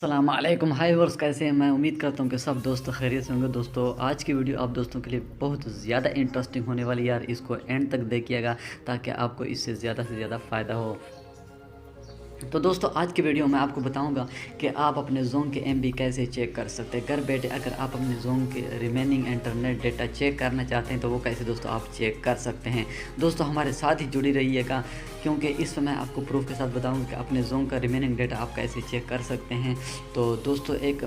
السلام علیکم، ہائی ورس کیسے ہیں؟ میں امید کرتا ہوں کہ سب دوست خیریت سے ہوں گے۔ دوستوں آج کی ویڈیو آپ دوستوں کے لیے بہت زیادہ انٹرسٹنگ ہونے والی، یار اس کو اینڈ تک دیکھیے گا تاکہ آپ کو اس سے زیادہ فائدہ ہو۔ تو دوستو آج کی ویڈیو میں آپ کو بتاؤں گا کہ آپ اپنے زون کے ایم بی کیسے چیک کر سکتے ہیں گھر بیٹھے۔ اگر آپ اپنے زون کے ریمیننگ انٹرنیٹ ڈیٹا چیک کرنا چاہتے ہیں تو وہ کیسے دوستو آپ چیک کر سکتے ہیں۔ دوستو ہمارے ساتھ ہی جڑی رہیے گا کیونکہ اس میں آپ کو پروف کے ساتھ بتاؤں گا کہ اپنے زون کا ریمیننگ ڈیٹا آپ کیسے چیک کر سکتے ہیں۔ تو دوستو ایک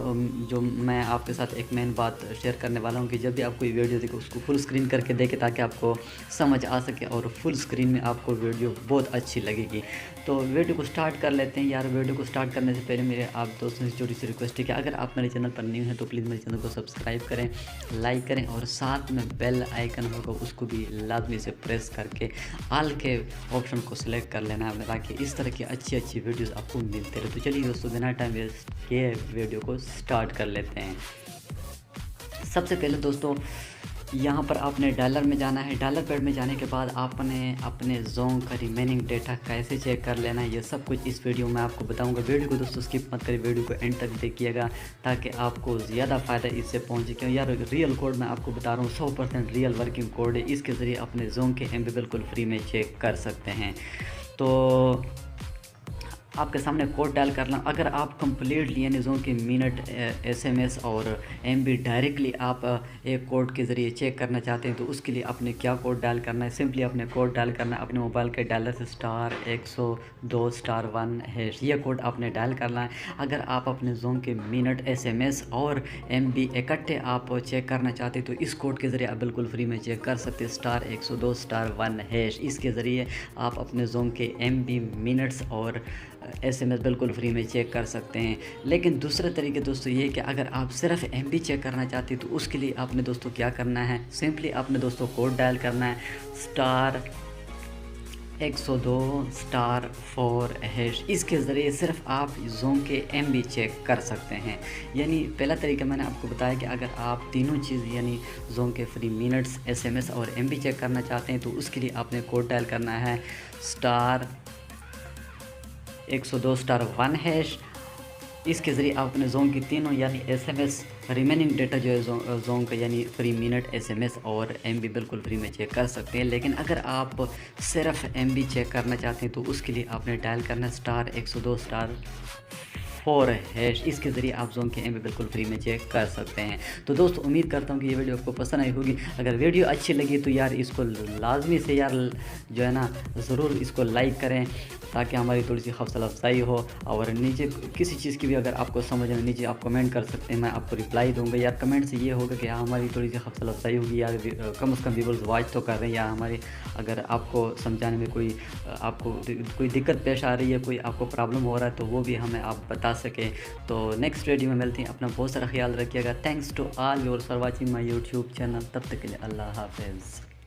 جو میں آپ کے ساتھ ایک مین بات شیئر کرنے والا ہوں کہ جب بھی آپ کوئی ویڈیو دیکھو اس کو فل اسکرین کر کے دیکھیں تاکہ آپ کو سمجھ آ سکے اور فل اسکرین میں آپ کو ویڈیو بہت اچھی لگے گی۔ تو ویڈیو کو سٹارٹ کر لیتے ہیں یار۔ ویڈیو کو سٹارٹ کرنے سے پہلے میرے آپ دوستوں سے چھوٹی سی ریکویسٹ ہے کہ اگر آپ میرے چینل پر نیو ہیں تو پلیز میرے چینل کو سبسکرائب کریں، لائک کریں اور ساتھ میں بیل آئیکن ہوگا اس کو بھی لازمی سے پریس کر کے آل کے آپشن کو سلیکٹ کر لینا ہے تاکہ اس طرح کی اچھی ویڈیوز آپ کو ملتے رہے۔ تو چلیے دوستوں بنا ٹائم ویسٹ کیے ویڈیو کو سٹارٹ کر لیتے ہیں۔ سب سے پہلے دوستوں یہاں پر آپ نے ڈالر میں جانا ہے۔ ڈالر پیڈ میں جانے کے بعد آپ نے اپنے زون کا ریمیننگ ڈیٹا کیسے چیک کر لینا ہے یہ سب کچھ اس ویڈیو میں آپ کو بتاؤں گا۔ ویڈیو کو دوستوں سکپ مت کریں، ویڈیو کو اینڈ تک دیکھیے گا تاکہ آپ کو زیادہ فائدہ اس سے پہنچے۔ کیوں یار ریئل کوڈ میں آپ کو بتا رہا ہوں، 100% ریئل ورکنگ کوڈ ہے۔ اس کے ذریعے اپنے زون کے ایم بی بالکل فری میں چیک کر سکتے ہیں۔ تو آپ کے سامنے کوڈ ڈائل کرنا، اگر آپ کمپلیٹلی یعنی زون کے منٹ، ایس ایم ایس اور ایم بی ڈائریکٹلی آپ ایک کوڈ کے ذریعے چیک کرنا چاہتے ہیں تو اس کے لیے آپ نے کیا کوڈ ڈائل کرنا ہے؟ سمپلی اپنے کوڈ ڈائل کرنا ہے اپنے موبائل کے ڈائلر سے *102*1#، یہ کوڈ آپ نے ڈائل کرنا ہے۔ اگر آپ اپنے زون کے منٹ، ایس ایم ایس اور ایم بی اکٹھے آپ چیک کرنا چاہتے ہیں تو اس کوڈ کے ذریعے آپ بالکل فری میں چیک کر سکتے ہیں، *102*1#۔ اس کے ذریعے آپ اپنے زون کے ایم بی، منٹس اور ایس ایم ایس بالکل فری میں چیک کر سکتے ہیں۔ لیکن دوسرے طریقے دوستو یہ کہ اگر آپ صرف ایم بی چیک کرنا چاہتے ہیں تو اس کے لیے آپ نے دوستو کیا کرنا ہے؟ سمپلی آپ نے دوستو کوڈ ڈائل کرنا ہے *102*4#۔ اس کے ذریعے صرف آپ زون کے ایم بی چیک کر سکتے ہیں۔ یعنی پہلا طریقہ میں نے آپ کو بتایا کہ اگر آپ تینوں چیز یعنی زون کے free minutes, S M S اور ایم بی چیک کرنا چاہتے ہیں تو اس کے لیے آپ نے کوڈ ڈائل کرنا ہے *102*1#۔ اس کے ذریعے آپ اپنے زون کی تینوں یعنی S M S remaining data جو ہے زون کا یعنی free minute, S M S اور ایم بی بالکل فری میں چیک کر سکتے ہیں۔ لیکن اگر آپ صرف ایم بی چیک کرنا چاہتے ہیں تو اس کے لیے آپ نے ڈائل کرنا ہے *102*4#۔ اس کے ذریعے آپ زون کے ایم بی بالکل فری میں چیک کر سکتے ہیں۔ تو دوستو امید کرتا ہوں کہ یہ ویڈیو آپ کو پسند آئی ہوگی۔ اگر ویڈیو اچھی لگی تو یار اس کو لازمی سے یار جو ہے نا ضرور اس کو لائک کریں تاکہ ہماری تھوڑی سی حوصلہ افزائی ہو۔ اور نیچے کسی چیز کی بھی اگر آپ کو سمجھ میں نیچے آپ کمنٹ کر سکتے ہیں، میں آپ کو رپلائی دوں گا۔ یار کمنٹ سے یہ ہوگا کہ ہماری تھوڑی سی حوصلہ افزائی ہوگی، یار کم از کم ویورز واچ تو کر رہے ہیں، یا ہماری اگر آپ کو سمجھانے میں آپ کو کوئی دقت پیش آ رہی ہے، کوئی آپ کو پرابلم ہو رہا ہے تو وہ بھی ہمیں آپ بتا سکیں۔ تو نیکسٹ ویڈیو میں ملتے ہیں، اپنا بہت سارا خیال رکھیے گا۔ Thanks to all viewers for watching my YouTube channel. تب تک کے لیے اللہ حافظ۔